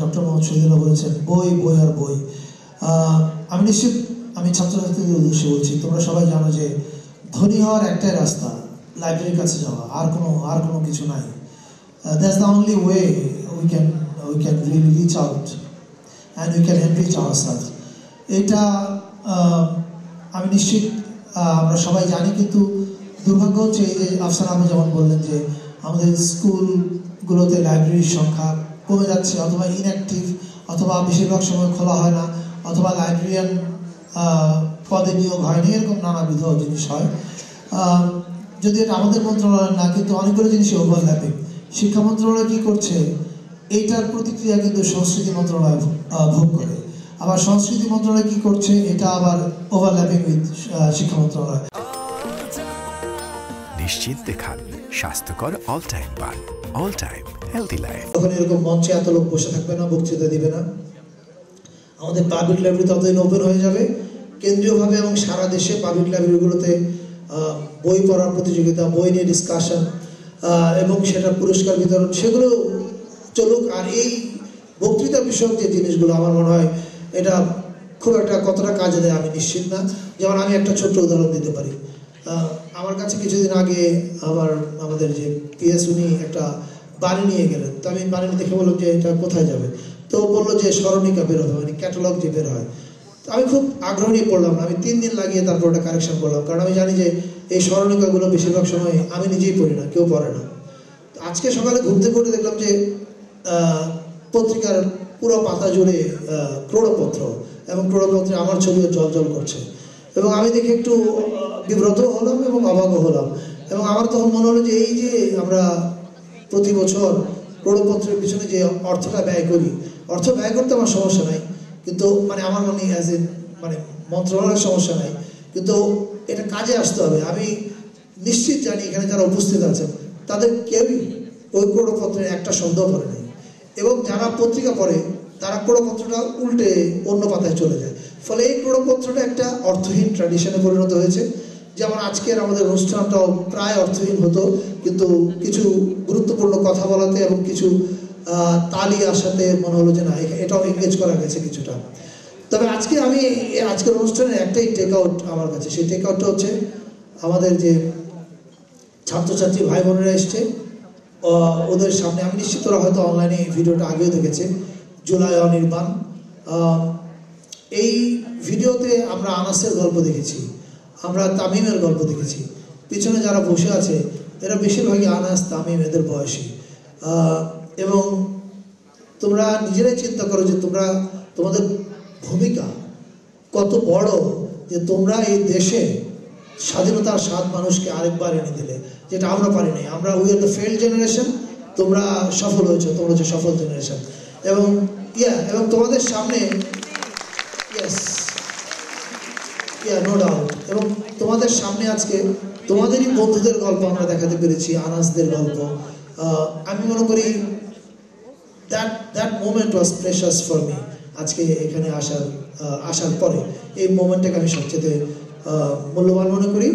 Doctor Mohammad Shahidullah বলেছেন বই বই আর বই। আমি নিশ্চিত আমি ছাত্রছাত্রীদের উদ্দেশ্যে বলছি, তোমরা সবাই জানো যে ধনী হওয়ার একটাই রাস্তা, লাইব্রেরির কাছে যাওয়া, আর কোনো কিছু নাই। That's the only way we can really reach out and we can enrich ourselves. এটা আমি নিশ্চিত আমরা সবাই জানি, কিন্তু দুর্ভাগ্য হচ্ছে এই যে আফসানা আপনি যেমন বললেন যে আমাদের স্কুলগুলোতে লাইব্রেরির সংখ্যা কমে যাচ্ছে, অথবা ইনঅ্যাক্টিভ, অথবা বেশিরভাগ সময় খোলা হয় না, অথবা লাইব্রেরিয়ান পদে নিয়োগ হয়নি, এরকম নানাবিধ জিনিস হয়। যদি এটা আমাদের মন্ত্রণালয় না, কিন্তু অনেকগুলো জিনিসই ওভারল্যাপিং। শিক্ষা মন্ত্রণালয় কী করছে, এইটার প্রতিক্রিয়া কিন্তু সংস্কৃতি মন্ত্রণালয় ভোগ করে। আবার সংস্কৃতি মন্ত্রণালয় কী করছে, এটা আবার ওভারল্যাপিং উইথ শিক্ষা মন্ত্রণালয়। নিশ্চিন্তে খান স্বাস্থ্যকর অল টাইম পান, অল টাইম হেলদি লাইফ। তখন এরকম মঞ্চে এত লোক বসে থাকবে না, বক্তৃতা দিবে না। আমাদের পাবলিক লাইব্রেরি ততদিন ওপেন হয়ে যাবে কেন্দ্রীয়ভাবে, এবং সারা দেশে পাবলিক লাইব্রেরিগুলোতে বই পড়ার প্রতিযোগিতা, বই নিয়ে ডিসকাশন এবং সেটার পুরস্কার বিতরণ, সেগুলো চলুক। আর এই বক্তৃতা বিষয়ক যে জিনিসগুলো, আমার মনে হয় এটা খুব একটা কতটা কাজে দেয় আমি নিশ্চিত না। যেমন আমি একটা ছোট্ট উদাহরণ দিতে পারি। আমার কাছে কিছুদিন আগে আমাদের যে পিএস উনি একটা বাণী নিয়ে গেলেন, তো আমি বাণী দেখে বললাম যে এটা কোথায় যাবে, তো বললো যে স্মরণিকা বের হবে, মানে ক্যাটালগ যে বের হয়। তো আমি খুব আগ্রহ নিয়ে পড়লাম না, আমি 3 দিন লাগিয়ে তারপর ওটা কারেকশন করলাম, কারণ আমি জানি যে এই স্মরণিকাগুলো বেশিরভাগ সময় আমি নিজেই পড়ি না, কেউ পড়ে না। তো আজকে সকালে ঘুরতে ঘুরতে দেখলাম যে পত্রিকার পুরো পাতা জুড়ে ক্রোড়পত্র, এবং ক্রোড়পত্রে আমার ছবিও জল করছে, এবং আমি দেখে একটু বিব্রত হলাম এবং অবাকও হলাম। এবং আমার তখন মনে হলো যে এই যে আমরা প্রতি বছর ক্রোড়পত্রের পিছনে যে অর্থটা ব্যয় করি, অর্থ ব্যয় করতে আমার সমস্যা নাই, কিন্তু মানে আমার মনে অ্যাজ এ মানে মন্ত্রণালয়ের সমস্যা নাই, কিন্তু এটা কাজে আসতে হবে। আমি নিশ্চিত জানি এখানে যারা উপস্থিত আছেন তাদের কেউই ওই ক্রোড়পত্রের একটা শব্দ পড়ে নেই, এবং যারা পত্রিকা পড়ে তারা ক্রোড়পত্রটা উল্টে অন্য পাতায় চলে যায়। ফলে এই ক্রোড়পত্রটা একটা অর্থহীন ট্র্যাডিশনে পরিণত হয়েছে। যেমন আজকের আমাদের অনুষ্ঠানটাও প্রায় অর্থহীন হতো, কিন্তু কিছু গুরুত্বপূর্ণ কথা বলাতে এবং কিছু তালি আসাতে মনে হলো যে না, এটাও এনগেজ করা গেছে কিছুটা। তবে আজকের অনুষ্ঠানের একটাই টেক আউট আমার কাছে, সেই টেক আউটটা হচ্ছে আমাদের যে ছাত্রছাত্রী ভাই বোনেরা এসছে, ওদের সামনে আমি নিশ্চিত ওরা হয়তো অনলাইনে এই ভিডিওটা আগেও দেখেছে, জুলাই অনির্বাণ। এই ভিডিওতে আমরা আনাসের গল্প দেখেছি, আমরা তামিমের গল্প দেখেছি। পিছনে যারা বসে আছে এরা বেশিরভাগই আনাস, তামিম, এদের বয়সী। এবং তোমরা নিজেরাই চিন্তা করো যে তোমাদের ভূমিকা কত বড়, যে তোমরা এই দেশে স্বাধীনতার স্বাদ মানুষকে আরেকবার এনে দিলে, যেটা আমরা পারি নাই। আমরা we are the failed generation, তোমরা সফল হয়েছো, তোমরা হচ্ছে সফল জেনারেশন। এবং তোমাদের সামনে নো ডাউট, এবং তোমাদের সামনে আজকে তোমাদেরই বন্ধুদের গল্প আমরা দেখাতে পেরেছি, আনাসদের গল্প। আমি মনে করি that moment was precious for me. আজকে এখানে আসার পরে এই মোমেন্টটাকে আমি সবচেয়ে মূল্যবান মনে করি।